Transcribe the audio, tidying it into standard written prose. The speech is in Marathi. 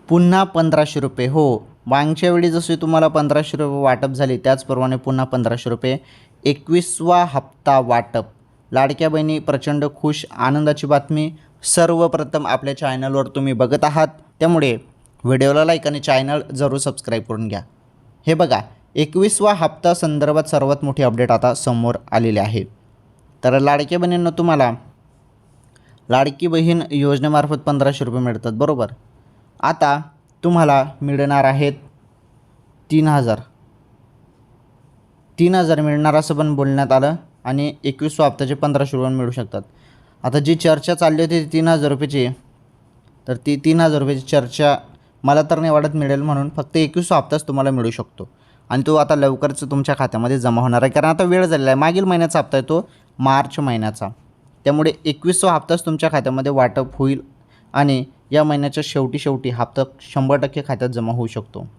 पुन्हा 1500 रुपये. हो, मागच्या वेळी जसे तुम्हाला 1500 रुपये वाटप झाले त्याचप्रमाणे पुन्हा 1500 रुपये 21वा हप्ता वाटप. लाडक्या बहिणी प्रचंड खुश, आनंदाची बातमी. सर्वप्रथम आपल्या चॅनलवर तुम्ही बघत आहात त्यामुळे व्हिडिओला लाईक आणि चॅनल जरूर सबस्क्राईब करून घ्या. हे बघा, 21वा हप्ता संदर्भात सर्वात मोठी अपडेट आता समोर आलेली आहे. तर लाडक्या बहिणींना तुम्हाला लाडकी बहीण योजनेमार्फत 1500 रुपये मिळतात बरोबर. आता तुम्हाला मिळणार आहेत 3000 मिळणार असं पण बोलण्यात आलं आणि 21व्या हप्त्याचे 1500 रुपये मिळू शकतात. आता जी चर्चा चालली होती 3000 रुपयाची, तर ती 3000 रुपयाची चर्चा मला तर नाही वाटत मिळेल, म्हणून फक्त 21वा हप्ताच तुम्हाला मिळू शकतो आणि तो आता लवकरच तुमच्या खात्यामध्ये जमा होणार आहे. कारण आता वेळ झालेला आहे. मागील महिन्याचा हप्ता आहे तो मार्च महिन्याचा, त्यामुळे 21वा हप्ताच तुमच्या खात्यामध्ये वाटप होईल आणि या महिन्याच्या शेवटी हप्ता 100% खात्यात जमा होऊ शकतो.